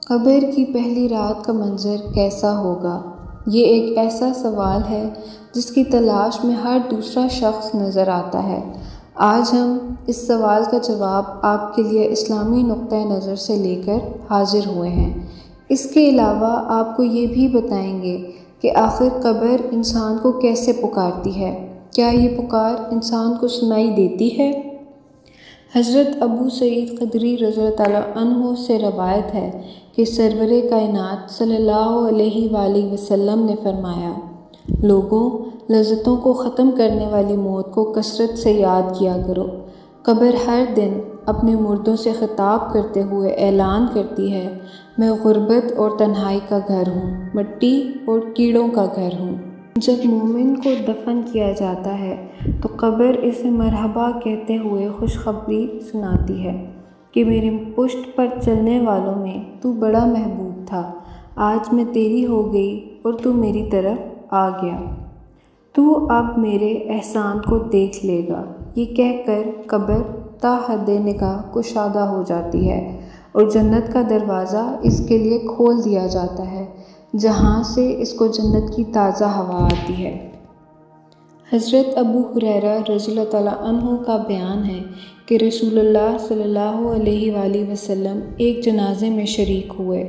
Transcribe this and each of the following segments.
قبر کی پہلی رات کا منظر کیسا ہوگا؟ یہ ایک ایسا سوال ہے جس کی تلاش میں ہر دوسرا شخص نظر آتا ہے۔ آج ہم اس سوال کا جواب آپ کے لیے اسلامی نقطہ نظر سے لے کر حاضر ہوئے ہیں۔ اس کے علاوہ آپ کو یہ بھی بتائیں گے کہ آخر قبر انسان کو کیسے پکارتی ہے؟ کیا یہ پکار انسان کو سنائی دیتی ہے؟ حضرت ابو سعید خدری رضی اللہ تعالیٰ عنہ سے روایت ہے کہ سرور کائنات صلی اللہ علیہ وآلہ وسلم نے فرمایا، لوگوں، لذتوں کو ختم کرنے والی موت کو کثرت سے یاد کیا کرو۔ قبر ہر دن اپنے مردوں سے خطاب کرتے ہوئے اعلان کرتی ہے، میں غربت اور تنہائی کا گھر ہوں، مٹی اور کیڑوں کا گھر ہوں۔ جب مومن کو دفن کیا جاتا ہے تو قبر اسے مرحبا کہتے ہوئے خوشخبری سناتی ہے کہ میری پشت پر چلنے والوں میں تو بڑا محبوب تھا، آج میں تیری ہو گئی اور تو میری طرف آ گیا، تو اب میرے احسان کو دیکھ لے گا۔ یہ کہہ کر قبر تا حد نگاہ کشادہ ہو جاتی ہے اور جنت کا دروازہ اس کے لیے کھول دیا جاتا ہے، جہاں سے اس کو جنت کی تازہ ہوا آتی ہے۔ حضرت ابو ہریرہ رضی اللہ تعالیٰ عنہ کا بیان ہے کہ رسول اللہ صلی اللہ علیہ وآلہ وسلم ایک جنازے میں شریک ہوئے،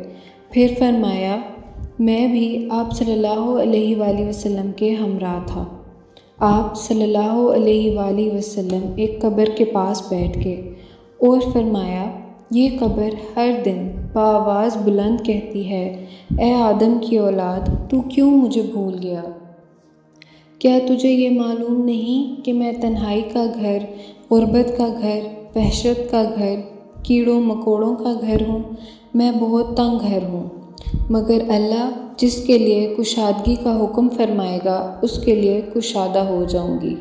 پھر فرمایا، میں بھی آپ صلی اللہ علیہ وآلہ وسلم کے ہمراہ تھا۔ آپ صلی اللہ علیہ وآلہ وسلم ایک قبر کے پاس بیٹھ گئے اور فرمایا، یہ قبر ہر دن بآواز بلند کہتی ہے، اے آدم کی اولاد، تو کیوں مجھے بھول گیا؟ کیا تجھے یہ معلوم نہیں کہ میں تنہائی کا گھر، غربت کا گھر، وحشت کا گھر، کیڑوں مکوڑوں کا گھر ہوں؟ میں بہت تنگ گھر ہوں، مگر اللہ جس کے لیے کشادگی کا حکم فرمائے گا اس کے لیے کشادہ ہو جاؤں گی۔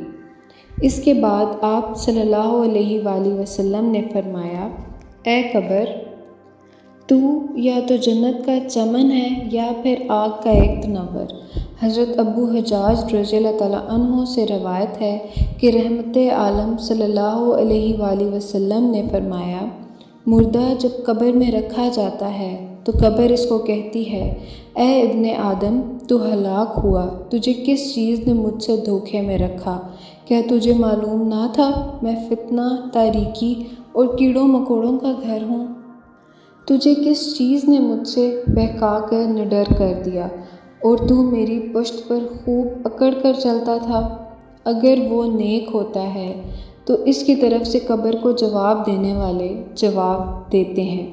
اس کے بعد آپ صلی اللہ علیہ وآلہ وسلم نے فرمایا، اے قبر، تو یا تو جنت کا چمن ہے یا پھر آگ کا ایک تنور۔ حضرت ابو حجاج رضی اللہ تعالیٰ عنہ سے روایت ہے کہ رحمت عالم صلی اللہ علیہ وآلہ وسلم نے فرمایا، مردہ جب قبر میں رکھا جاتا ہے تو قبر اس کو کہتی ہے، اے ابن آدم، تو ہلاک ہوا، تجھے کس چیز نے مجھ سے دھوکے میں رکھا؟ کیا تجھے معلوم نہ تھا میں فتنہ، تاریکی اور کیڑوں مکوڑوں کا گھر ہوں؟ تجھے کس چیز نے مجھ سے بہکا کر نڈر کر دیا اور تو میری پشت پر خوب پکڑ کر چلتا تھا؟ اگر وہ نیک ہوتا ہے تو اس کی طرف سے قبر کو جواب دینے والے جواب دیتے ہیں،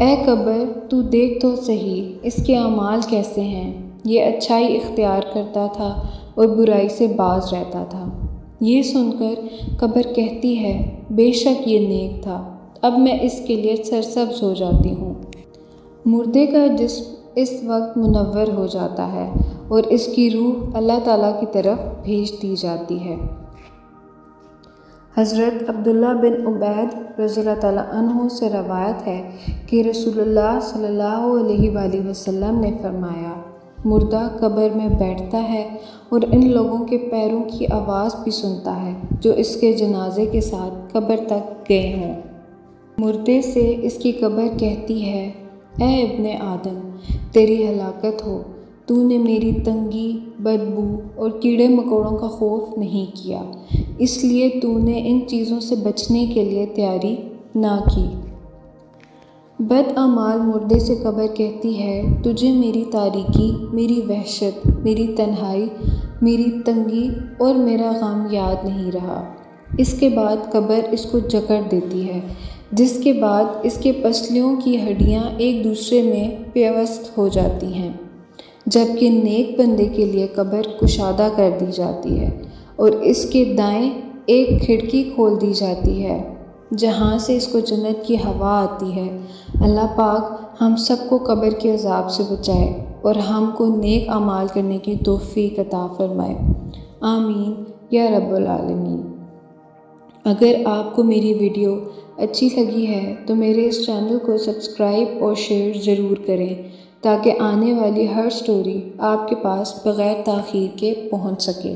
اے قبر، تو دیکھ تو صحیح اس کے اعمال کیسے ہیں، یہ اچھائی اختیار کرتا تھا اور برائی سے باز رہتا تھا۔ یہ سن کر قبر کہتی ہے، بے شک یہ نیک تھا، اب میں اس کے لیے سرسبز ہو جاتی ہوں۔ مردے کا جسم اس وقت منور ہو جاتا ہے اور اس کی روح اللہ تعالیٰ کی طرف بھیج دی جاتی ہے۔ حضرت عبداللہ بن عبید رضی اللہ تعالیٰ عنہ سے روایت ہے کہ رسول اللہ صلی اللہ علیہ وآلہ وسلم نے فرمایا، مردہ قبر میں بیٹھتا ہے اور ان لوگوں کے پیروں کی آواز بھی سنتا ہے جو اس کے جنازے کے ساتھ قبر تک گئے ہوں۔ مردے سے اس کی قبر کہتی ہے، اے ابن آدم، تیری ہلاکت ہو، تو نے میری تنگی، بدبو اور کیڑے مکوڑوں کا خوف نہیں کیا، اس لیے تو نے ان چیزوں سے بچنے کے لیے تیاری نہ کی۔ بد اعمال مردے سے قبر کہتی ہے، تجھے میری تاریکی، میری وحشت، میری تنہائی، میری تنگی اور میرا غم یاد نہیں رہا۔ اس کے بعد قبر اس کو جکڑ دیتی ہے، جس کے بعد اس کے پسلیوں کی ہڈیاں ایک دوسرے میں پیوست ہو جاتی ہیں، جبکہ نیک بندے کے لیے قبر کشادہ کر دی جاتی ہے اور اس کے دائیں ایک کھڑکی کھول دی جاتی ہے جہاں سے اس کو جنت کی ہوا آتی ہے۔ اللہ پاک ہم سب کو قبر کے عذاب سے بچائے اور ہم کو نیک اعمال کرنے کی توفیق عطا فرمائے، آمین یا رب العالمین۔ اگر آپ کو میری ویڈیو اچھی لگی ہے تو میرے اس چینل کو سبسکرائب اور شیئر ضرور کریں تاکہ آنے والی ہر سٹوری آپ کے پاس بغیر تاخیر کے پہنچ سکے۔